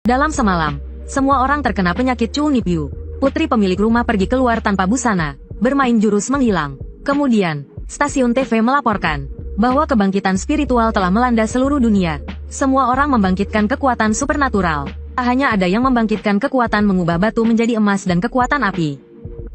Dalam semalam, semua orang terkena penyakit Chu Nipyu. Putri pemilik rumah pergi keluar tanpa busana, bermain jurus menghilang. Kemudian, stasiun TV melaporkan bahwa kebangkitan spiritual telah melanda seluruh dunia. Semua orang membangkitkan kekuatan supernatural. Tak hanya ada yang membangkitkan kekuatan mengubah batu menjadi emas dan kekuatan api.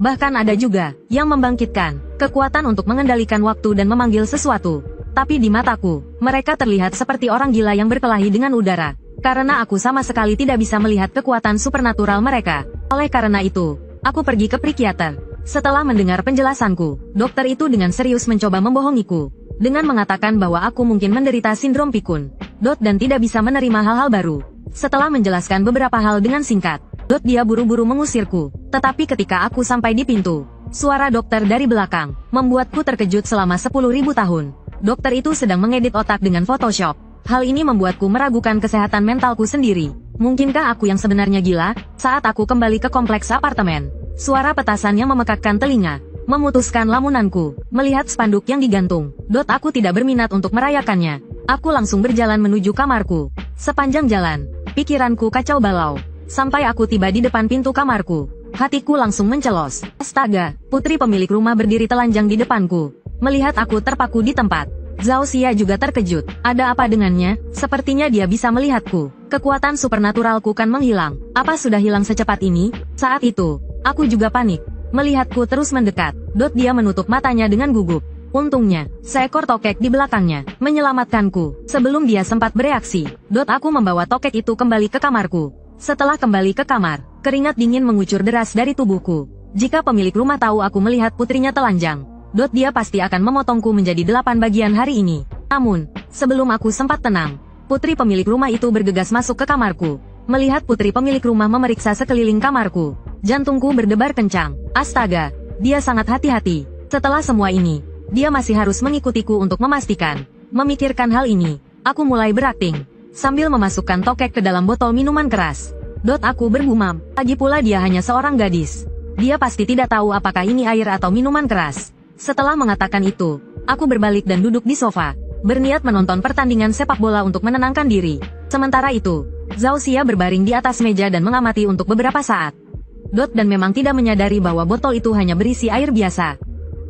Bahkan ada juga yang membangkitkan kekuatan untuk mengendalikan waktu dan memanggil sesuatu. Tapi di mataku, mereka terlihat seperti orang gila yang berkelahi dengan udara. Karena aku sama sekali tidak bisa melihat kekuatan supernatural mereka. Oleh karena itu, aku pergi ke psikiater. Setelah mendengar penjelasanku, dokter itu dengan serius mencoba membohongiku. Dengan mengatakan bahwa aku mungkin menderita sindrom pikun. Dan tidak bisa menerima hal-hal baru. Setelah menjelaskan beberapa hal dengan singkat, dia buru-buru mengusirku. Tetapi ketika aku sampai di pintu, suara dokter dari belakang membuatku terkejut selama 10.000 tahun. Dokter itu sedang mengedit otak dengan Photoshop. Hal ini membuatku meragukan kesehatan mentalku sendiri. Mungkinkah aku yang sebenarnya gila? Saat aku kembali ke kompleks apartemen, suara petasan yang memekakkan telinga memutuskan lamunanku. Melihat spanduk yang digantung, aku tidak berminat untuk merayakannya. Aku langsung berjalan menuju kamarku. Sepanjang jalan, pikiranku kacau balau. Sampai aku tiba di depan pintu kamarku, hatiku langsung mencelos. Astaga, putri pemilik rumah berdiri telanjang di depanku. Melihat aku terpaku di tempat, Zhao Xia juga terkejut. Ada apa dengannya? Sepertinya dia bisa melihatku. Kekuatan supernaturalku kan menghilang. Apa sudah hilang secepat ini? Saat itu, aku juga panik. Melihatku terus mendekat, dia menutup matanya dengan gugup. Untungnya, seekor tokek di belakangnya menyelamatkanku. Sebelum dia sempat bereaksi, aku membawa tokek itu kembali ke kamarku. Setelah kembali ke kamar, keringat dingin mengucur deras dari tubuhku. Jika pemilik rumah tahu aku melihat putrinya telanjang, dia pasti akan memotongku menjadi 8 bagian hari ini. Namun, sebelum aku sempat tenang, putri pemilik rumah itu bergegas masuk ke kamarku. Melihat putri pemilik rumah memeriksa sekeliling kamarku, jantungku berdebar kencang. Astaga, dia sangat hati-hati. Setelah semua ini, dia masih harus mengikutiku untuk memastikan. Memikirkan hal ini, aku mulai berakting, sambil memasukkan tokek ke dalam botol minuman keras. Aku bergumam, lagi pula dia hanya seorang gadis. Dia pasti tidak tahu apakah ini air atau minuman keras. Setelah mengatakan itu, aku berbalik dan duduk di sofa, berniat menonton pertandingan sepak bola untuk menenangkan diri. Sementara itu, Zhao Xia berbaring di atas meja dan mengamati untuk beberapa saat. Dan memang tidak menyadari bahwa botol itu hanya berisi air biasa.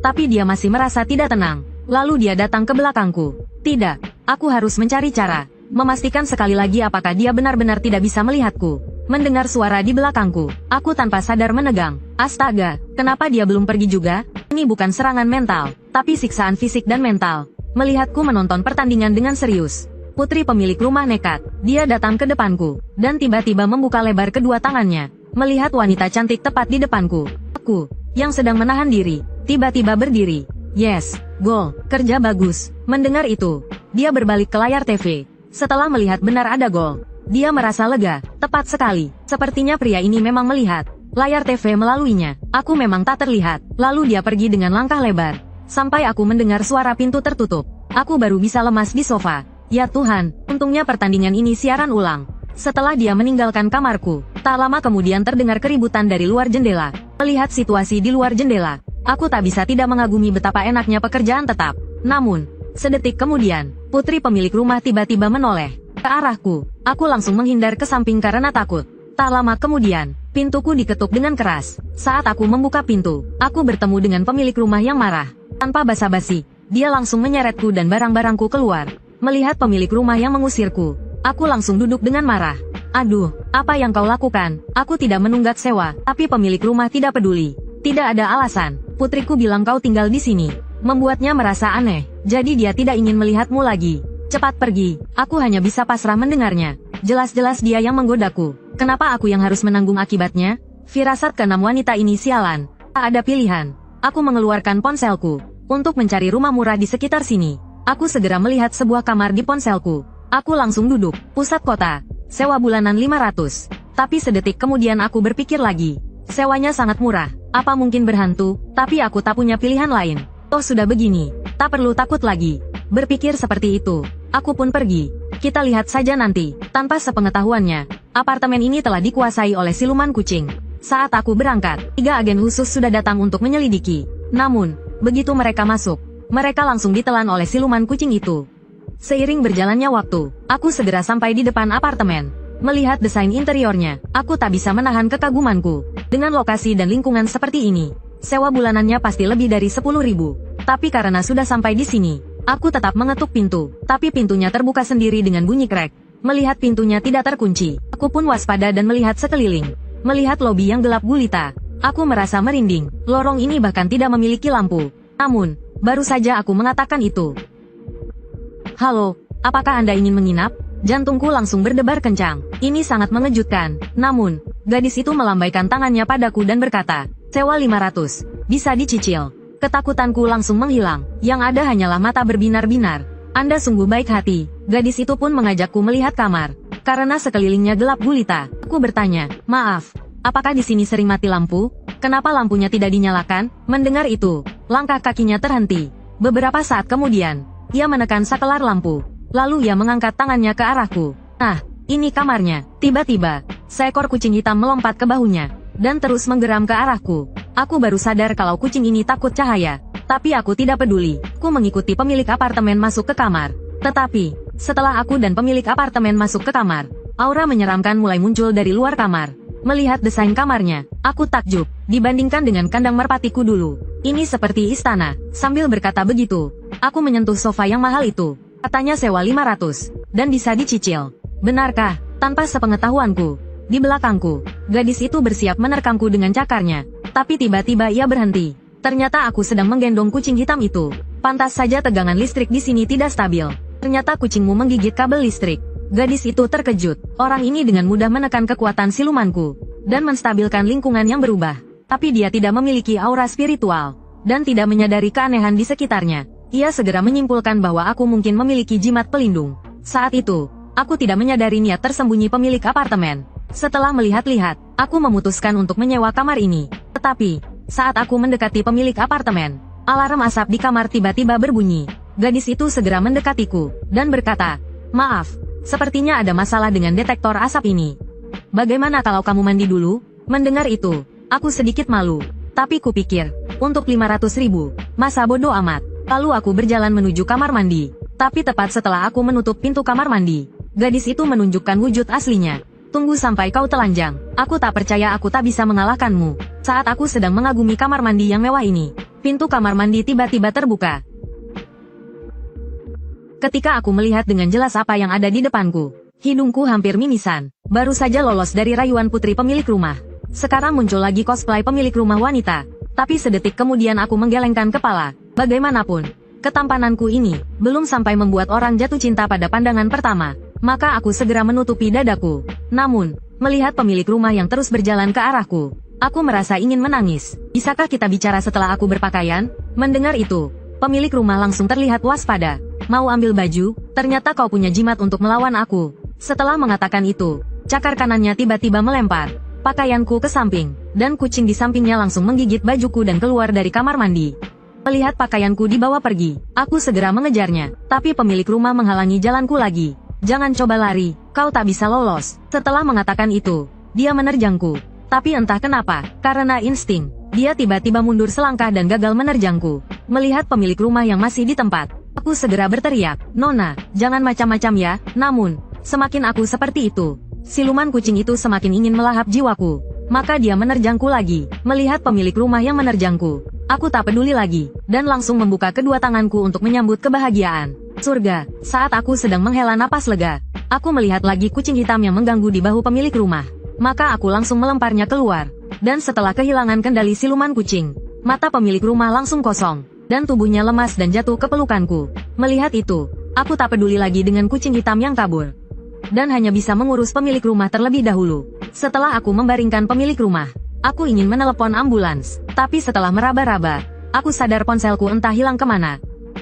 Tapi dia masih merasa tidak tenang. Lalu dia datang ke belakangku. Tidak, aku harus mencari cara memastikan sekali lagi apakah dia benar-benar tidak bisa melihatku. Mendengar suara di belakangku, aku tanpa sadar menegang. Astaga, kenapa dia belum pergi juga? Ini bukan serangan mental, tapi siksaan fisik dan mental. Melihatku menonton pertandingan dengan serius, putri pemilik rumah nekat. Dia datang ke depanku, dan tiba-tiba membuka lebar kedua tangannya. Melihat wanita cantik tepat di depanku, aku, yang sedang menahan diri, tiba-tiba berdiri. Yes, gol, kerja bagus. Mendengar itu, dia berbalik ke layar TV. Setelah melihat benar ada gol, dia merasa lega. Tepat sekali, sepertinya pria ini memang melihat layar TV melaluinya. Aku memang tak terlihat. Lalu dia pergi dengan langkah lebar, sampai aku mendengar suara pintu tertutup. Aku baru bisa lemas di sofa. Ya Tuhan, untungnya pertandingan ini siaran ulang. Setelah dia meninggalkan kamarku, tak lama kemudian terdengar keributan dari luar jendela. Melihat situasi di luar jendela, aku tak bisa tidak mengagumi betapa enaknya pekerjaan tetap. Namun, sedetik kemudian, putri pemilik rumah tiba-tiba menoleh ke arahku. Aku langsung menghindar ke samping karena takut. Tak lama kemudian, pintuku diketuk dengan keras. Saat aku membuka pintu, aku bertemu dengan pemilik rumah yang marah. Tanpa basa-basi, dia langsung menyeretku dan barang-barangku keluar. Melihat pemilik rumah yang mengusirku, aku langsung duduk dengan marah. Aduh, apa yang kau lakukan? Aku tidak menunggak sewa, tapi pemilik rumah tidak peduli. Tidak ada alasan. Putriku bilang kau tinggal di sini. Membuatnya merasa aneh, jadi dia tidak ingin melihatmu lagi. Cepat pergi, aku hanya bisa pasrah mendengarnya. Jelas-jelas dia yang menggodaku. Kenapa aku yang harus menanggung akibatnya? Firasat keenam wanita ini sialan. Tak ada pilihan. Aku mengeluarkan ponselku untuk mencari rumah murah di sekitar sini. Aku segera melihat sebuah kamar di ponselku. Aku langsung duduk. Pusat kota. Sewa bulanan 500. Tapi sedetik kemudian aku berpikir lagi. Sewanya sangat murah. Apa mungkin berhantu? Tapi aku tak punya pilihan lain. Toh sudah begini, tak perlu takut lagi. Berpikir seperti itu, aku pun pergi. Kita lihat saja nanti. Tanpa sepengetahuannya, apartemen ini telah dikuasai oleh siluman kucing. Saat aku berangkat, 3 agen khusus sudah datang untuk menyelidiki. Namun, begitu mereka masuk, mereka langsung ditelan oleh siluman kucing itu. Seiring berjalannya waktu, aku segera sampai di depan apartemen. Melihat desain interiornya, aku tak bisa menahan kekagumanku. Dengan lokasi dan lingkungan seperti ini, sewa bulanannya pasti lebih dari 10.000. Tapi karena sudah sampai di sini, aku tetap mengetuk pintu. Tapi pintunya terbuka sendiri dengan bunyi krek. Melihat pintunya tidak terkunci, aku pun waspada dan melihat sekeliling. Melihat lobi yang gelap gulita, aku merasa merinding. Lorong ini bahkan tidak memiliki lampu. Namun, baru saja aku mengatakan itu. Halo, apakah Anda ingin menginap? Jantungku langsung berdebar kencang. Ini sangat mengejutkan. Namun, gadis itu melambaikan tangannya padaku dan berkata, sewa 500, bisa dicicil. Ketakutanku langsung menghilang. Yang ada hanyalah mata berbinar-binar. Anda sungguh baik hati. Gadis itu pun mengajakku melihat kamar. Karena sekelilingnya gelap gulita, aku bertanya, maaf, apakah di sini sering mati lampu? Kenapa lampunya tidak dinyalakan? Mendengar itu, langkah kakinya terhenti. Beberapa saat kemudian, ia menekan sakelar lampu. Lalu ia mengangkat tangannya ke arahku. Nah, ini kamarnya. Tiba-tiba, seekor kucing hitam melompat ke bahunya, dan terus menggeram ke arahku. Aku baru sadar kalau kucing ini takut cahaya. Tapi aku tidak peduli. Aku mengikuti pemilik apartemen masuk ke kamar. Tetapi, setelah aku dan pemilik apartemen masuk ke kamar, aura menyeramkan mulai muncul dari luar kamar. Melihat desain kamarnya, aku takjub. Dibandingkan dengan kandang merpatiku dulu, ini seperti istana. Sambil berkata begitu, aku menyentuh sofa yang mahal itu. Katanya sewa 500, dan bisa dicicil. Benarkah? Tanpa sepengetahuanku, di belakangku, gadis itu bersiap menerkamku dengan cakarnya. Tapi tiba-tiba ia berhenti. Ternyata aku sedang menggendong kucing hitam itu. Pantas saja tegangan listrik di sini tidak stabil. Ternyata kucingmu menggigit kabel listrik. Gadis itu terkejut. Orang ini dengan mudah menekan kekuatan silumanku dan menstabilkan lingkungan yang berubah. Tapi dia tidak memiliki aura spiritual dan tidak menyadari keanehan di sekitarnya. Ia segera menyimpulkan bahwa aku mungkin memiliki jimat pelindung. Saat itu, aku tidak menyadari niat tersembunyi pemilik apartemen. Setelah melihat-lihat, aku memutuskan untuk menyewa kamar ini. Tetapi, saat aku mendekati pemilik apartemen, alarm asap di kamar tiba-tiba berbunyi. Gadis itu segera mendekatiku dan berkata, maaf, sepertinya ada masalah dengan detektor asap ini. Bagaimana kalau kamu mandi dulu? Mendengar itu, aku sedikit malu. Tapi kupikir, untuk 500.000, masa bodoh amat. Lalu aku berjalan menuju kamar mandi. Tapi tepat setelah aku menutup pintu kamar mandi, gadis itu menunjukkan wujud aslinya. Tunggu sampai kau telanjang. Aku tak percaya aku tak bisa mengalahkanmu. Saat aku sedang mengagumi kamar mandi yang mewah ini, pintu kamar mandi tiba-tiba terbuka. Ketika aku melihat dengan jelas apa yang ada di depanku, hidungku hampir mimisan. Baru saja lolos dari rayuan putri pemilik rumah. Sekarang muncul lagi cosplay pemilik rumah wanita. Tapi sedetik kemudian aku menggelengkan kepala. Bagaimanapun, ketampananku ini belum sampai membuat orang jatuh cinta pada pandangan pertama. Maka aku segera menutupi dadaku. Namun, melihat pemilik rumah yang terus berjalan ke arahku, aku merasa ingin menangis. Bisakah kita bicara setelah aku berpakaian? Mendengar itu, pemilik rumah langsung terlihat waspada. Mau ambil baju? Ternyata kau punya jimat untuk melawan aku. Setelah mengatakan itu, cakar kanannya tiba-tiba melempar pakaianku ke samping, dan kucing di sampingnya langsung menggigit bajuku dan keluar dari kamar mandi. Melihat pakaianku dibawa pergi, aku segera mengejarnya, tapi pemilik rumah menghalangi jalanku lagi. Jangan coba lari, kau tak bisa lolos. Setelah mengatakan itu, dia menerjangku. Tapi entah kenapa, karena insting, dia tiba-tiba mundur selangkah dan gagal menerjangku. Melihat pemilik rumah yang masih di tempat, aku segera berteriak, Nona, jangan macam-macam ya. Namun, semakin aku seperti itu, siluman kucing itu semakin ingin melahap jiwaku. Maka dia menerjangku lagi. Melihat pemilik rumah yang menerjangku, aku tak peduli lagi, dan langsung membuka kedua tanganku untuk menyambut kebahagiaan. Surga, saat aku sedang menghela napas lega, aku melihat lagi kucing hitam yang mengganggu di bahu pemilik rumah. Maka aku langsung melemparnya keluar. Dan setelah kehilangan kendali siluman kucing, mata pemilik rumah langsung kosong, dan tubuhnya lemas dan jatuh ke pelukanku. Melihat itu, aku tak peduli lagi dengan kucing hitam yang kabur. Dan hanya bisa mengurus pemilik rumah terlebih dahulu. Setelah aku membaringkan pemilik rumah, aku ingin menelepon ambulans. Tapi setelah meraba-raba, aku sadar ponselku entah hilang kemana.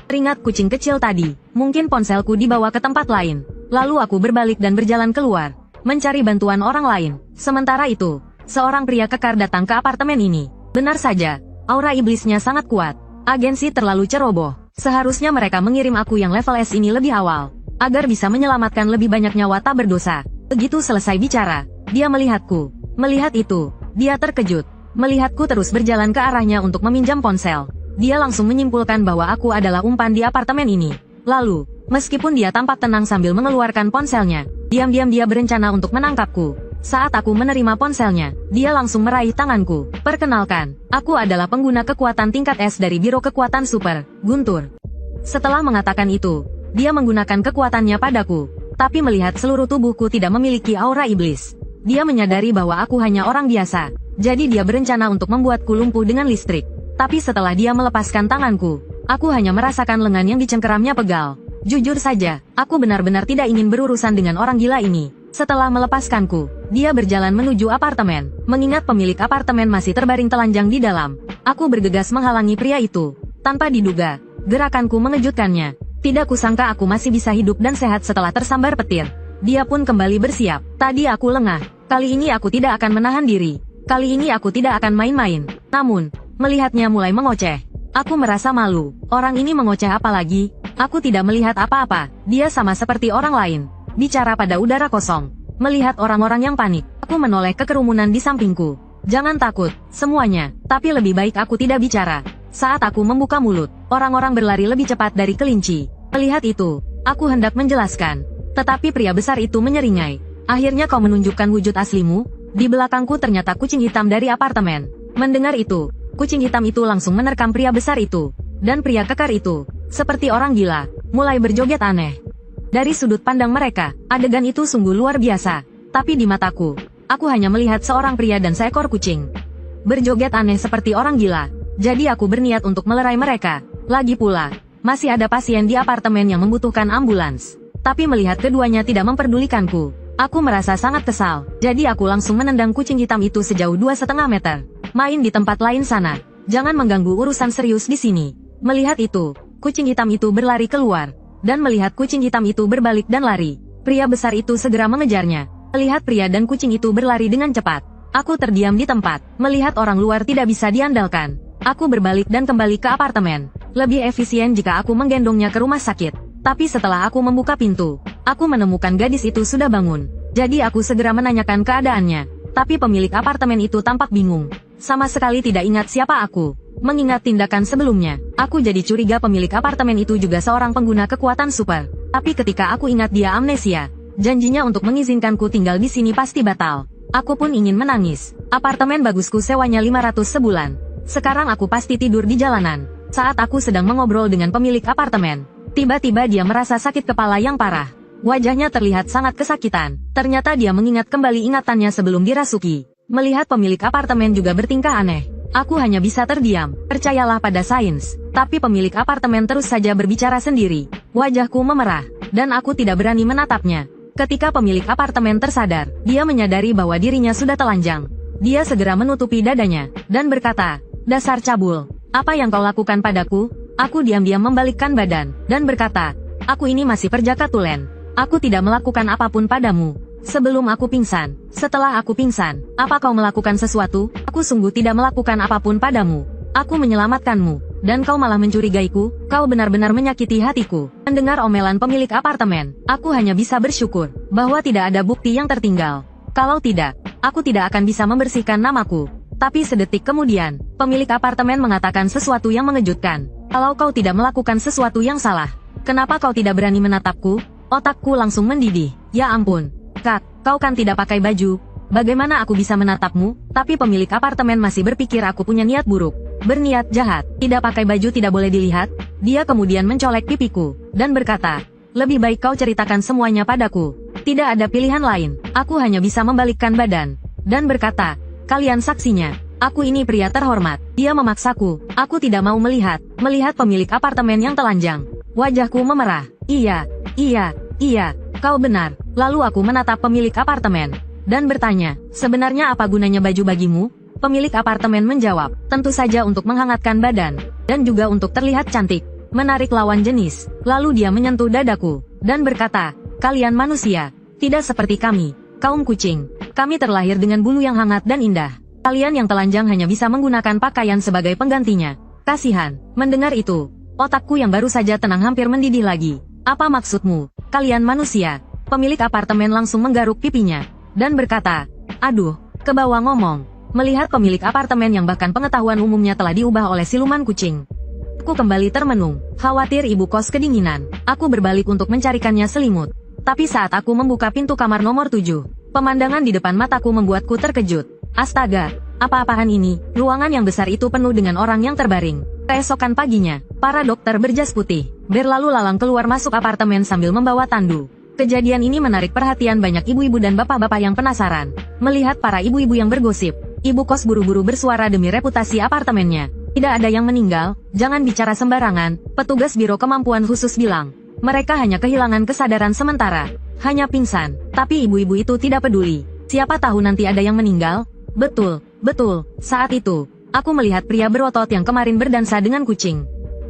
Teringat kucing kecil tadi, mungkin ponselku dibawa ke tempat lain. Lalu aku berbalik dan berjalan keluar, mencari bantuan orang lain. Sementara itu, seorang pria kekar datang ke apartemen ini. Benar saja, aura iblisnya sangat kuat. Agensi terlalu ceroboh. Seharusnya mereka mengirim aku yang level S ini lebih awal, agar bisa menyelamatkan lebih banyak nyawa tak berdosa. Begitu selesai bicara, dia melihatku. Melihat itu, dia terkejut. Melihatku terus berjalan ke arahnya untuk meminjam ponsel. Dia langsung menyimpulkan bahwa aku adalah umpan di apartemen ini. Lalu, meskipun dia tampak tenang sambil mengeluarkan ponselnya, Diam-diam dia berencana untuk menangkapku. Saat aku menerima ponselnya, dia langsung meraih tanganku. Perkenalkan, aku adalah pengguna kekuatan tingkat S dari Biro Kekuatan Super, Guntur. Setelah mengatakan itu, dia menggunakan kekuatannya padaku. Tapi melihat seluruh tubuhku tidak memiliki aura iblis, dia menyadari bahwa aku hanya orang biasa. Jadi dia berencana untuk membuatku lumpuh dengan listrik. Tapi setelah dia melepaskan tanganku, aku hanya merasakan lengan yang dicengkeramnya pegal. Jujur saja, aku benar-benar tidak ingin berurusan dengan orang gila ini. Setelah melepaskanku, dia berjalan menuju apartemen. Mengingat pemilik apartemen masih terbaring telanjang di dalam, aku bergegas menghalangi pria itu. Tanpa diduga, gerakanku mengejutkannya. Tidak kusangka aku masih bisa hidup dan sehat setelah tersambar petir. Dia pun kembali bersiap. Tadi aku lengah. Kali ini aku tidak akan menahan diri. Kali ini aku tidak akan main-main. Namun, melihatnya mulai mengoceh, aku merasa malu. Orang ini mengoceh apa lagi? Aku tidak melihat apa-apa. Dia sama seperti orang lain, bicara pada udara kosong. Melihat orang-orang yang panik, aku menoleh ke kerumunan di sampingku. Jangan takut, semuanya. Tapi lebih baik aku tidak bicara. Saat aku membuka mulut, orang-orang berlari lebih cepat dari kelinci. Melihat itu, aku hendak menjelaskan. Tetapi pria besar itu menyeringai. Akhirnya kau menunjukkan wujud aslimu? Di belakangku ternyata kucing hitam dari apartemen. Mendengar itu, kucing hitam itu langsung menerkam pria besar itu. Dan pria kekar itu, seperti orang gila, mulai berjoget aneh. Dari sudut pandang mereka, adegan itu sungguh luar biasa. Tapi di mataku, aku hanya melihat seorang pria dan seekor kucing berjoget aneh seperti orang gila. Jadi aku berniat untuk melerai mereka. Lagi pula, masih ada pasien di apartemen yang membutuhkan ambulans. Tapi melihat keduanya tidak memperdulikanku, aku merasa sangat kesal. Jadi aku langsung menendang kucing hitam itu sejauh 2,5 meter. Main di tempat lain sana. Jangan mengganggu urusan serius di sini. Melihat itu, kucing hitam itu berlari keluar. Dan melihat kucing hitam itu berbalik dan lari, pria besar itu segera mengejarnya. Melihat pria dan kucing itu berlari dengan cepat, aku terdiam di tempat. Melihat orang luar tidak bisa diandalkan, aku berbalik dan kembali ke apartemen. Lebih efisien jika aku menggendongnya ke rumah sakit. Tapi setelah aku membuka pintu, aku menemukan gadis itu sudah bangun. Jadi aku segera menanyakan keadaannya. Tapi pemilik apartemen itu tampak bingung. Sama sekali tidak ingat siapa aku. Mengingat tindakan sebelumnya, aku jadi curiga pemilik apartemen itu juga seorang pengguna kekuatan super. Tapi ketika aku ingat dia amnesia, janjinya untuk mengizinkanku tinggal di sini pasti batal. Aku pun ingin menangis. Apartemen bagusku sewanya 500 sebulan. Sekarang aku pasti tidur di jalanan. Saat aku sedang mengobrol dengan pemilik apartemen, tiba-tiba dia merasa sakit kepala yang parah. Wajahnya terlihat sangat kesakitan. Ternyata dia mengingat kembali ingatannya sebelum dirasuki. Melihat pemilik apartemen juga bertingkah aneh, aku hanya bisa terdiam. Percayalah pada sains. Tapi pemilik apartemen terus saja berbicara sendiri. Wajahku memerah, dan aku tidak berani menatapnya. Ketika pemilik apartemen tersadar, dia menyadari bahwa dirinya sudah telanjang. Dia segera menutupi dadanya, dan berkata, "Dasar cabul, apa yang kau lakukan padaku?" Aku diam-diam membalikkan badan, dan berkata, "Aku ini masih perjaka tulen. Aku tidak melakukan apapun padamu. Sebelum aku pingsan, setelah aku pingsan, apa kau melakukan sesuatu? Aku sungguh tidak melakukan apapun padamu. Aku menyelamatkanmu, dan kau malah mencurigaiku. Kau benar-benar menyakiti hatiku." Mendengar omelan pemilik apartemen, aku hanya bisa bersyukur bahwa tidak ada bukti yang tertinggal. Kalau tidak, aku tidak akan bisa membersihkan namaku. Tapi sedetik kemudian, pemilik apartemen mengatakan sesuatu yang mengejutkan. "Kalau kau tidak melakukan sesuatu yang salah, kenapa kau tidak berani menatapku?" Otakku langsung mendidih. Ya ampun. "Kak, kau kan tidak pakai baju. Bagaimana aku bisa menatapmu?" Tapi pemilik apartemen masih berpikir aku punya niat buruk. Berniat jahat. Tidak pakai baju tidak boleh dilihat. Dia kemudian mencolek pipiku, dan berkata, "Lebih baik kau ceritakan semuanya padaku. Tidak ada pilihan lain." Aku hanya bisa membalikkan badan, dan berkata, "Kalian saksinya. Aku ini pria terhormat." Dia memaksaku. Aku tidak mau melihat pemilik apartemen yang telanjang. Wajahku memerah. Iya, kau benar." Lalu aku menatap pemilik apartemen, dan bertanya, "Sebenarnya apa gunanya baju bagimu?" Pemilik apartemen menjawab, "Tentu saja untuk menghangatkan badan, dan juga untuk terlihat cantik, menarik lawan jenis." Lalu dia menyentuh dadaku, dan berkata, "Kalian manusia, tidak seperti kami, kaum kucing. Kami terlahir dengan bulu yang hangat dan indah. Kalian yang telanjang hanya bisa menggunakan pakaian sebagai penggantinya." Kasihan. Mendengar itu, otakku yang baru saja tenang hampir mendidih lagi. "Apa maksudmu, kalian manusia?" Pemilik apartemen langsung menggaruk pipinya, dan berkata, "Aduh, kebawa ngomong." Melihat pemilik apartemen yang bahkan pengetahuan umumnya telah diubah oleh siluman kucing, aku kembali termenung. Khawatir ibu kos kedinginan, aku berbalik untuk mencarikannya selimut. Tapi saat aku membuka pintu kamar nomor 7, pemandangan di depan mataku membuatku terkejut. Astaga, apa-apaan ini? Ruangan yang besar itu penuh dengan orang yang terbaring. Keesokan paginya, para dokter berjas putih berlalu lalang keluar masuk apartemen sambil membawa tandu. Kejadian ini menarik perhatian banyak ibu-ibu dan bapak-bapak yang penasaran. Melihat para ibu-ibu yang bergosip, ibu kos buru-buru bersuara demi reputasi apartemennya. Tidak ada yang meninggal, jangan bicara sembarangan, petugas Biro Kemampuan Khusus bilang. Mereka hanya kehilangan kesadaran sementara. Hanya pingsan, tapi ibu-ibu itu tidak peduli. Siapa tahu nanti ada yang meninggal? Betul, betul, saat itu, aku melihat pria berotot yang kemarin berdansa dengan kucing.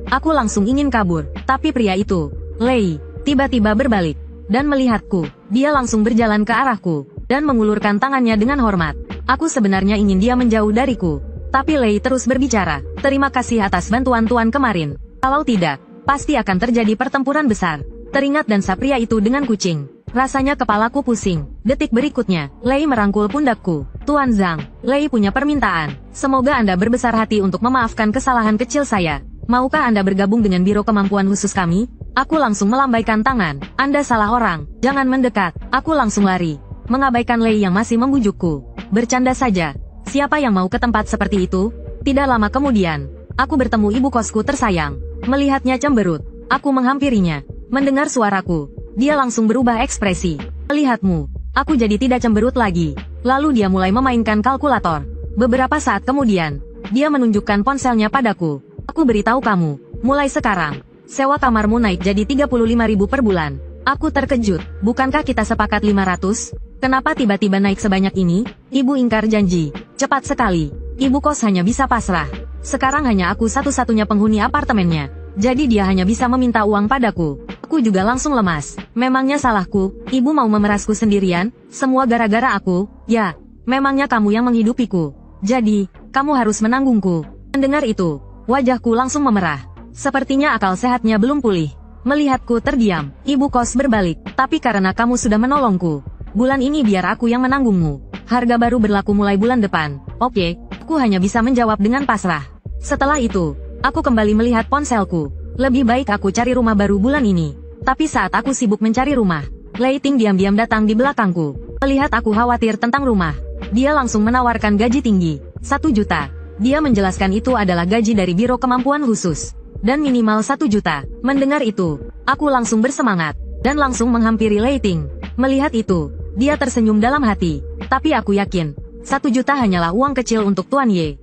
Aku langsung ingin kabur, tapi pria itu, Lei, tiba-tiba berbalik dan melihatku. Dia langsung berjalan ke arahku dan mengulurkan tangannya dengan hormat. Aku sebenarnya ingin dia menjauh dariku, tapi Lei terus berbicara. Terima kasih atas bantuan tuan kemarin. Kalau tidak, pasti akan terjadi pertempuran besar. Teringat dansa pria itu dengan kucing. Rasanya kepalaku pusing. Detik berikutnya, Lei merangkul pundakku. Tuan Zhang, Lei punya permintaan. Semoga Anda berbesar hati untuk memaafkan kesalahan kecil saya. Maukah Anda bergabung dengan Biro Kemampuan Khusus kami? Aku langsung melambaikan tangan. Anda salah orang. Jangan mendekat. Aku langsung lari, mengabaikan Lei yang masih membujukku. Bercanda saja. Siapa yang mau ke tempat seperti itu? Tidak lama kemudian, aku bertemu ibu kosku tersayang. Melihatnya cemberut, aku menghampirinya. Mendengar suaraku, dia langsung berubah ekspresi. Melihatmu, aku jadi tidak cemberut lagi. Lalu dia mulai memainkan kalkulator. Beberapa saat kemudian, dia menunjukkan ponselnya padaku. Aku beritahu kamu, mulai sekarang, sewa kamarmu naik jadi 35.000 per bulan. Aku terkejut. Bukankah kita sepakat 500? Kenapa tiba-tiba naik sebanyak ini? Ibu ingkar janji. Cepat sekali. Ibu kos hanya bisa pasrah. Sekarang hanya aku satu-satunya penghuni apartemennya. Jadi dia hanya bisa meminta uang padaku. Aku juga langsung lemas. Memangnya salahku? Ibu mau memerasku sendirian? Semua gara-gara aku? Ya, memangnya kamu yang menghidupiku. Jadi, kamu harus menanggungku. Mendengar itu, wajahku langsung memerah. Sepertinya akal sehatnya belum pulih. Melihatku terdiam, ibu kos berbalik. Tapi karena kamu sudah menolongku, bulan ini biar aku yang menanggungmu. Harga baru berlaku mulai bulan depan. Oke, aku hanya bisa menjawab dengan pasrah. Setelah itu, aku kembali melihat ponselku. Lebih baik aku cari rumah baru bulan ini. Tapi saat aku sibuk mencari rumah, Lei Ting diam-diam datang di belakangku. Melihat aku khawatir tentang rumah, dia langsung menawarkan gaji tinggi, 1 juta. Dia menjelaskan itu adalah gaji dari Biro Kemampuan Khusus. Dan minimal 1 juta. Mendengar itu, aku langsung bersemangat dan langsung menghampiri Lei Ting. Melihat itu, dia tersenyum dalam hati. Tapi aku yakin, 1 juta hanyalah uang kecil untuk Tuan Ye.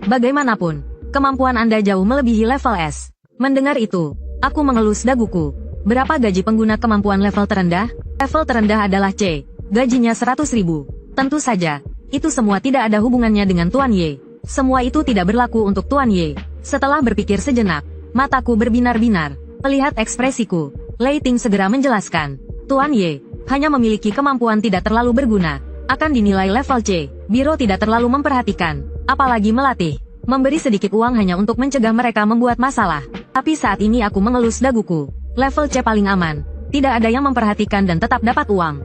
Bagaimanapun, kemampuan Anda jauh melebihi level S. Mendengar itu, aku mengelus daguku. Berapa gaji pengguna kemampuan level terendah? Level terendah adalah C. Gajinya 100.000. Tentu saja, itu semua tidak ada hubungannya dengan Tuan Ye. Semua itu tidak berlaku untuk Tuan Ye. Setelah berpikir sejenak, mataku berbinar-binar. Melihat ekspresiku, Lei Ting segera menjelaskan. Tuan Ye hanya memiliki kemampuan tidak terlalu berguna. Akan dinilai level C. Biro tidak terlalu memperhatikan, apalagi melatih. Memberi sedikit uang hanya untuk mencegah mereka membuat masalah. Tapi saat ini aku mengelus daguku. Level C paling aman. Tidak ada yang memperhatikan dan tetap dapat uang.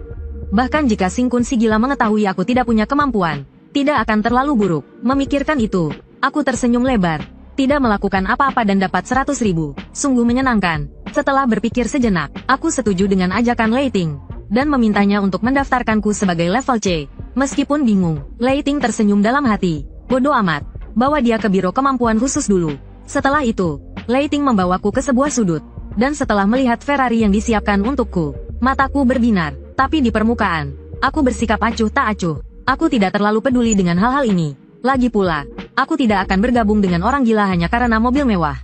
Bahkan jika Singkun si gila mengetahui aku tidak punya kemampuan, tidak akan terlalu buruk. Memikirkan itu, aku tersenyum lebar. Tidak melakukan apa-apa dan dapat 100.000. Sungguh menyenangkan. Setelah berpikir sejenak, aku setuju dengan ajakan Lei Ting dan memintanya untuk mendaftarkanku sebagai level C. Meskipun bingung, Lei Ting tersenyum dalam hati. Bodoh amat. Bawa dia ke Biro Kemampuan Khusus dulu. Setelah itu, Lei Ting membawaku ke sebuah sudut. Dan setelah melihat Ferrari yang disiapkan untukku, mataku berbinar. Tapi di permukaan, aku bersikap acuh tak acuh. Aku tidak terlalu peduli dengan hal-hal ini. Lagi pula, aku tidak akan bergabung dengan orang gila hanya karena mobil mewah.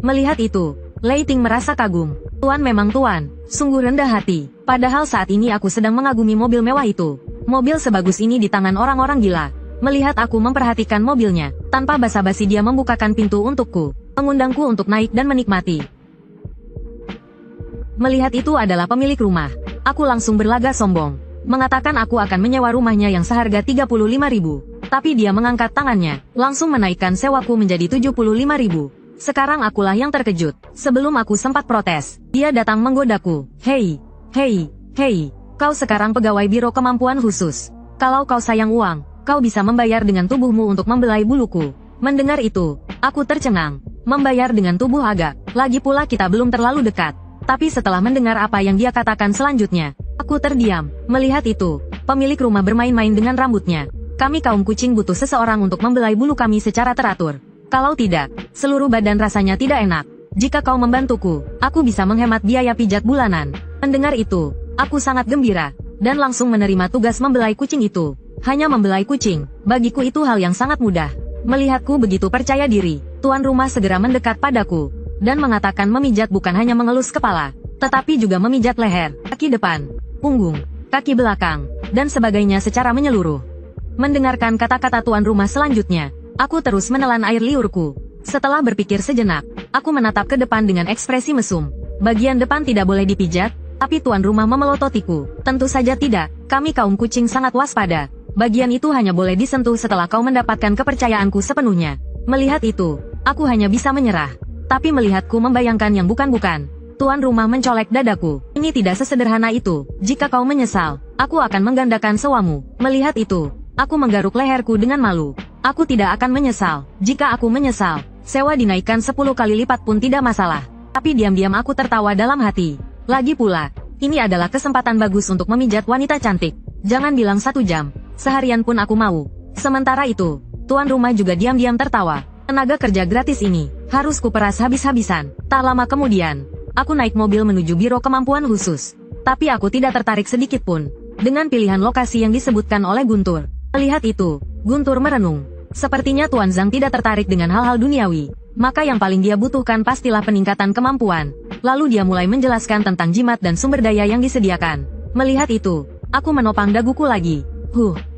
Melihat itu, Lei Ting merasa kagum. Tuan memang tuan, sungguh rendah hati. Padahal saat ini aku sedang mengagumi mobil mewah itu. Mobil sebagus ini di tangan orang-orang gila. Melihat aku memperhatikan mobilnya, tanpa basa-basi dia membukakan pintu untukku, mengundangku untuk naik dan menikmati. Melihat itu adalah pemilik rumah. Aku langsung berlagak sombong, mengatakan aku akan menyewa rumahnya yang seharga 35.000. Tapi dia mengangkat tangannya, langsung menaikkan sewaku menjadi 75.000. Sekarang akulah yang terkejut. Sebelum aku sempat protes, dia datang menggodaku. Hei, kau sekarang pegawai Biro Kemampuan Khusus. Kalau kau sayang uang, kau bisa membayar dengan tubuhmu untuk membelai buluku. Mendengar itu, aku tercengang. Membayar dengan tubuh agak, lagi pula kita belum terlalu dekat. Tapi setelah mendengar apa yang dia katakan selanjutnya, aku terdiam. Melihat itu, pemilik rumah bermain-main dengan rambutnya. Kami kaum kucing butuh seseorang untuk membelai bulu kami secara teratur. Kalau tidak, seluruh badan rasanya tidak enak. Jika kau membantuku, aku bisa menghemat biaya pijat bulanan. Mendengar itu, aku sangat gembira, dan langsung menerima tugas membelai kucing itu. Hanya membelai kucing, bagiku itu hal yang sangat mudah. Melihatku begitu percaya diri, tuan rumah segera mendekat padaku, dan mengatakan memijat bukan hanya mengelus kepala, tetapi juga memijat leher, kaki depan, punggung, kaki belakang, dan sebagainya secara menyeluruh. Mendengarkan kata-kata tuan rumah selanjutnya, aku terus menelan air liurku. Setelah berpikir sejenak, aku menatap ke depan dengan ekspresi mesum. Bagian depan tidak boleh dipijat, tapi tuan rumah memelototiku. Tentu saja tidak, kami kaum kucing sangat waspada. Bagian itu hanya boleh disentuh setelah kau mendapatkan kepercayaanku sepenuhnya. Melihat itu, aku hanya bisa menyerah. Tapi melihatku membayangkan yang bukan-bukan. Tuan rumah mencolek dadaku. Ini tidak sesederhana itu. Jika kau menyesal, aku akan menggandakan sewamu. Melihat itu, aku menggaruk leherku dengan malu. Aku tidak akan menyesal. Jika aku menyesal, sewa dinaikkan 10 kali lipat pun tidak masalah. Tapi diam-diam aku tertawa dalam hati. Lagi pula, ini adalah kesempatan bagus untuk memijat wanita cantik. Jangan bilang 1 jam. Seharian pun aku mau. Sementara itu, tuan rumah juga diam-diam tertawa. Tenaga kerja gratis ini, harus kuperas habis-habisan. Tak lama kemudian, aku naik mobil menuju biro kemampuan khusus. Tapi aku tidak tertarik sedikit pun dengan pilihan lokasi yang disebutkan oleh Guntur. Melihat itu, Guntur merenung. Sepertinya Tuan Zhang tidak tertarik dengan hal-hal duniawi. Maka yang paling dia butuhkan pastilah peningkatan kemampuan. Lalu dia mulai menjelaskan tentang jimat dan sumber daya yang disediakan. Melihat itu, aku menopang daguku lagi.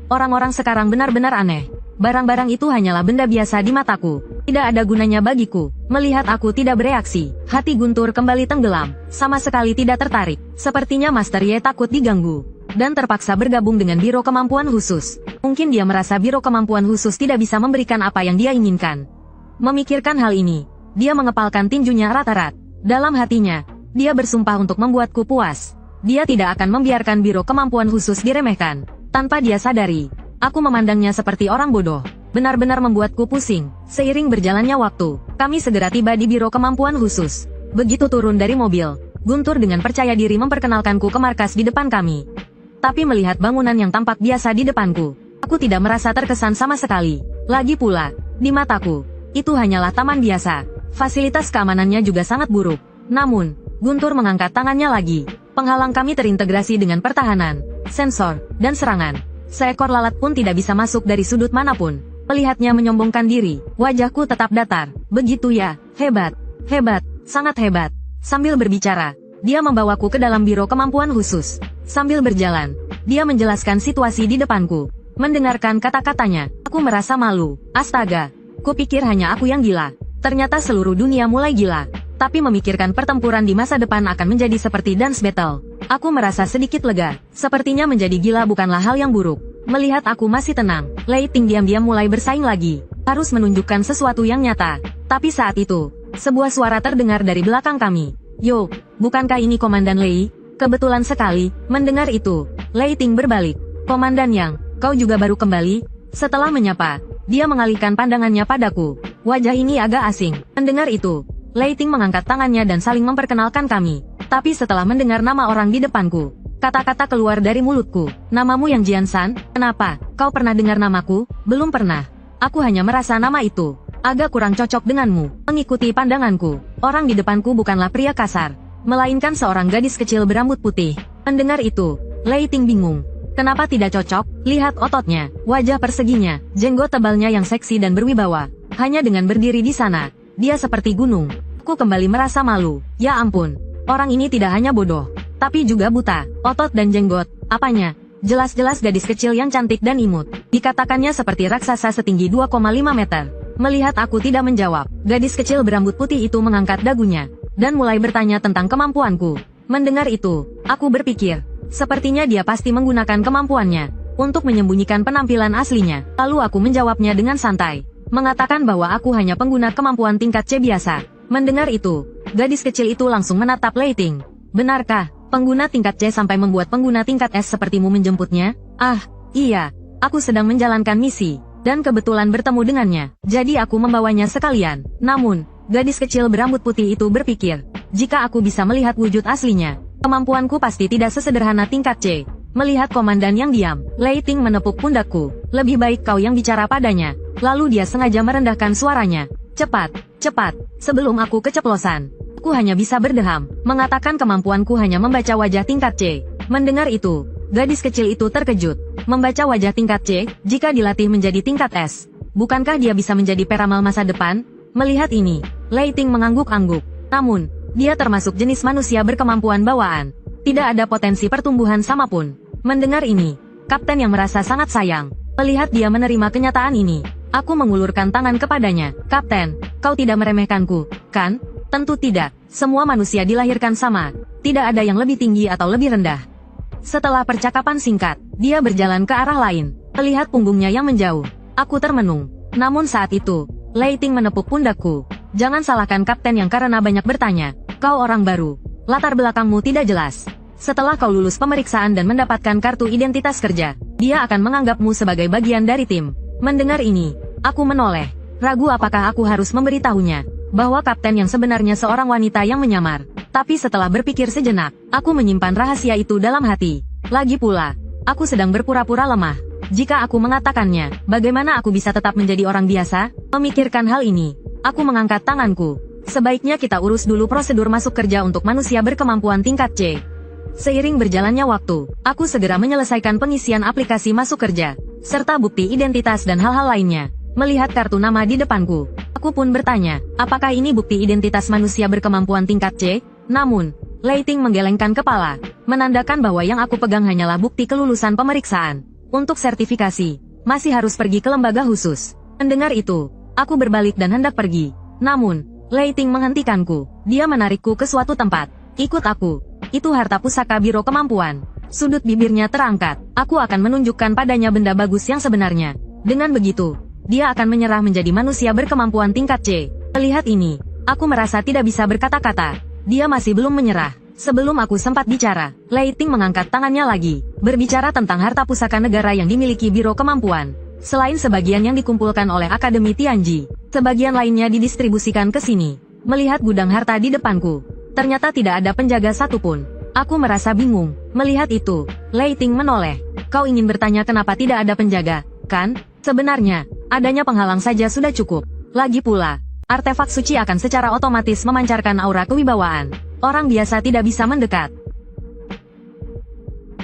Orang-orang sekarang benar-benar aneh. Barang-barang itu hanyalah benda biasa di mataku. Tidak ada gunanya bagiku. Melihat aku tidak bereaksi, hati Guntur kembali tenggelam. Sama sekali tidak tertarik. Sepertinya Master Ye takut diganggu, dan terpaksa bergabung dengan biro kemampuan khusus. Mungkin dia merasa biro kemampuan khusus tidak bisa memberikan apa yang dia inginkan. Memikirkan hal ini, dia mengepalkan tinjunya erat-erat. Dalam hatinya, dia bersumpah untuk membuatku puas. Dia tidak akan membiarkan biro kemampuan khusus diremehkan. Tanpa dia sadari, aku memandangnya seperti orang bodoh. Benar-benar membuatku pusing. Seiring berjalannya waktu, kami segera tiba di biro kemampuan khusus. Begitu turun dari mobil, Guntur dengan percaya diri memperkenalkanku ke markas di depan kami. Tapi melihat bangunan yang tampak biasa di depanku, aku tidak merasa terkesan sama sekali. Lagi pula, di mataku, itu hanyalah taman biasa. Fasilitas keamanannya juga sangat buruk. Namun, Guntur mengangkat tangannya lagi. Penghalang kami terintegrasi dengan pertahanan, sensor, dan serangan. Seekor lalat pun tidak bisa masuk dari sudut manapun. Melihatnya menyombongkan diri, wajahku tetap datar. Begitu ya, hebat, hebat, sangat hebat. Sambil berbicara, dia membawaku ke dalam biro kemampuan khusus. Sambil berjalan, dia menjelaskan situasi di depanku. Mendengarkan kata-katanya, aku merasa malu. Astaga, kupikir hanya aku yang gila. Ternyata seluruh dunia mulai gila. Tapi memikirkan pertempuran di masa depan akan menjadi seperti dance battle. Aku merasa sedikit lega. Sepertinya menjadi gila bukanlah hal yang buruk. Melihat aku masih tenang, Lei Ting diam-diam mulai bersaing lagi. Harus menunjukkan sesuatu yang nyata. Tapi saat itu, sebuah suara terdengar dari belakang kami. Yo, bukankah ini Komandan Lei? Kebetulan sekali, mendengar itu, Lei Ting berbalik. Komandan Yang, kau juga baru kembali? Setelah menyapa, dia mengalihkan pandangannya padaku. Wajah ini agak asing. Mendengar itu, Lei Ting mengangkat tangannya dan saling memperkenalkan kami. Tapi setelah mendengar nama orang di depanku, kata-kata keluar dari mulutku. Namamu Yang Jiansan? Kenapa? Kau pernah dengar namaku? Belum pernah. Aku hanya merasa nama itu agak kurang cocok denganmu. Mengikuti pandanganku, orang di depanku bukanlah pria kasar, melainkan seorang gadis kecil berambut putih. Mendengar itu, Lei Ting bingung. Kenapa tidak cocok? Lihat ototnya, wajah perseginya, jenggot tebalnya yang seksi dan berwibawa. Hanya dengan berdiri di sana, dia seperti gunung. Aku kembali merasa malu. Ya ampun, orang ini tidak hanya bodoh, tapi juga buta. Otot dan jenggot, apanya? Jelas-jelas gadis kecil yang cantik dan imut. Dikatakannya seperti raksasa setinggi 2,5 meter. Melihat aku tidak menjawab, gadis kecil berambut putih itu mengangkat dagunya, dan mulai bertanya tentang kemampuanku. Mendengar itu, aku berpikir, sepertinya dia pasti menggunakan kemampuannya untuk menyembunyikan penampilan aslinya. Lalu aku menjawabnya dengan santai, mengatakan bahwa aku hanya pengguna kemampuan tingkat C biasa. Mendengar itu, gadis kecil itu langsung menatap Lei Ting. Benarkah, pengguna tingkat C sampai membuat pengguna tingkat S sepertimu menjemputnya? Ah, iya, aku sedang menjalankan misi, dan kebetulan bertemu dengannya, jadi aku membawanya sekalian. Namun, gadis kecil berambut putih itu berpikir, jika aku bisa melihat wujud aslinya, kemampuanku pasti tidak sesederhana tingkat C. Melihat komandan yang diam, Lei Ting menepuk pundakku. Lebih baik kau yang bicara padanya. Lalu dia sengaja merendahkan suaranya. Cepat, cepat, sebelum aku keceplosan. Aku hanya bisa berdeham, mengatakan kemampuanku hanya membaca wajah tingkat C. Mendengar itu, gadis kecil itu terkejut. Membaca wajah tingkat C, jika dilatih menjadi tingkat S. Bukankah dia bisa menjadi peramal masa depan? Melihat ini, Lei Ting mengangguk-angguk. Namun, dia termasuk jenis manusia berkemampuan bawaan. Tidak ada potensi pertumbuhan sama pun. Mendengar ini, kapten yang merasa sangat sayang. Melihat dia menerima kenyataan ini, aku mengulurkan tangan kepadanya. Kapten, kau tidak meremehkanku, kan? Tentu tidak. Semua manusia dilahirkan sama. Tidak ada yang lebih tinggi atau lebih rendah. Setelah percakapan singkat, dia berjalan ke arah lain. Melihat punggungnya yang menjauh, aku termenung. Namun saat itu, Lei Ting menepuk pundakku. Jangan salahkan kapten yang karena banyak bertanya. Kau orang baru. Latar belakangmu tidak jelas. Setelah kau lulus pemeriksaan dan mendapatkan kartu identitas kerja, dia akan menganggapmu sebagai bagian dari tim. Mendengar ini, aku menoleh. Ragu apakah aku harus memberitahunya bahwa kapten yang sebenarnya seorang wanita yang menyamar. Tapi setelah berpikir sejenak, aku menyimpan rahasia itu dalam hati. Lagi pula, aku sedang berpura-pura lemah. Jika aku mengatakannya, bagaimana aku bisa tetap menjadi orang biasa? Memikirkan hal ini, aku mengangkat tanganku. Sebaiknya kita urus dulu prosedur masuk kerja untuk manusia berkemampuan tingkat C. Seiring berjalannya waktu, aku segera menyelesaikan pengisian aplikasi masuk kerja, serta bukti identitas dan hal-hal lainnya. Melihat kartu nama di depanku, aku pun bertanya, apakah ini bukti identitas manusia berkemampuan tingkat C? Namun, Lei Ting menggelengkan kepala, menandakan bahwa yang aku pegang hanyalah bukti kelulusan pemeriksaan. Untuk sertifikasi, masih harus pergi ke lembaga khusus. Mendengar itu, aku berbalik dan hendak pergi. Namun, Lei Ting menghentikanku. Dia menarikku ke suatu tempat. Ikut aku. Itu harta pusaka biro kemampuan. Sudut bibirnya terangkat. Aku akan menunjukkan padanya benda bagus yang sebenarnya. Dengan begitu, dia akan menyerah menjadi manusia berkemampuan tingkat C. Melihat ini, aku merasa tidak bisa berkata-kata. Dia masih belum menyerah. Sebelum aku sempat bicara, Lei Ting mengangkat tangannya lagi, berbicara tentang harta pusaka negara yang dimiliki biro kemampuan. Selain sebagian yang dikumpulkan oleh Akademi Tianji, sebagian lainnya didistribusikan ke sini. Melihat gudang harta di depanku, ternyata tidak ada penjaga satupun. Aku merasa bingung. Melihat itu, Lei Ting menoleh. Kau ingin bertanya kenapa tidak ada penjaga, kan? Sebenarnya, adanya penghalang saja sudah cukup. Lagi pula, artefak suci akan secara otomatis memancarkan aura kewibawaan. Orang biasa tidak bisa mendekat.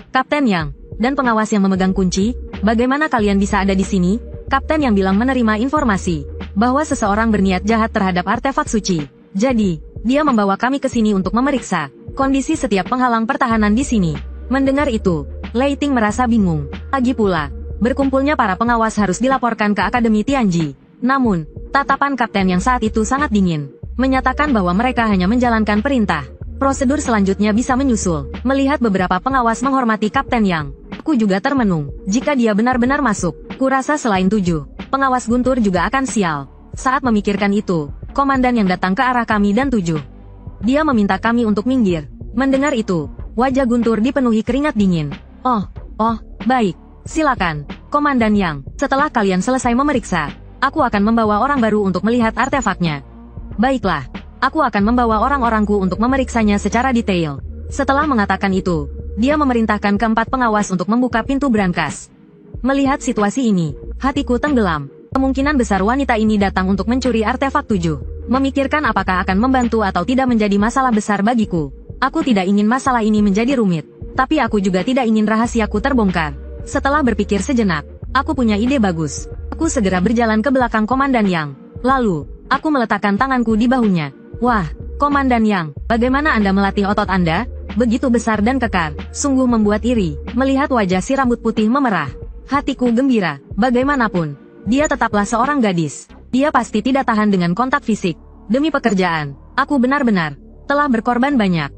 Kapten Yang, dan pengawas yang memegang kunci, bagaimana kalian bisa ada di sini? Kapten yang bilang menerima informasi bahwa seseorang berniat jahat terhadap artefak suci. Jadi, dia membawa kami ke sini untuk memeriksa kondisi setiap penghalang pertahanan di sini. Mendengar itu, Lei Ting merasa bingung. Lagi pula, berkumpulnya para pengawas harus dilaporkan ke Akademi Tianji. Namun, tatapan kapten yang saat itu sangat dingin, menyatakan bahwa mereka hanya menjalankan perintah. Prosedur selanjutnya bisa menyusul. Melihat beberapa pengawas menghormati Kapten Yang, aku juga termenung. Jika dia benar-benar masuk, kurasa selain 7 pengawas guntur juga akan sial. Saat memikirkan itu, komandan yang datang ke arah kami dan 7. Dia meminta kami untuk minggir. Mendengar itu, wajah Guntur dipenuhi keringat dingin. Oh, baik. Silakan, Komandan Yang. Setelah kalian selesai memeriksa, aku akan membawa orang baru untuk melihat artefaknya. Baiklah, aku akan membawa orang-orangku untuk memeriksanya secara detail. Setelah mengatakan itu, dia memerintahkan keempat pengawas untuk membuka pintu brankas. Melihat situasi ini, hatiku tenggelam. Kemungkinan besar wanita ini datang untuk mencuri artefak 7. Memikirkan apakah akan membantu atau tidak menjadi masalah besar bagiku. Aku tidak ingin masalah ini menjadi rumit. Tapi aku juga tidak ingin rahasiaku terbongkar. Setelah berpikir sejenak, aku punya ide bagus. Aku segera berjalan ke belakang Komandan Yang. Lalu, aku meletakkan tanganku di bahunya. Wah, Komandan Yang, bagaimana Anda melatih otot Anda? Begitu besar dan kekar, sungguh membuat iri. Melihat wajah si rambut putih memerah, hatiku gembira. Bagaimanapun, dia tetaplah seorang gadis. Dia pasti tidak tahan dengan kontak fisik. Demi pekerjaan, aku benar-benar telah berkorban banyak.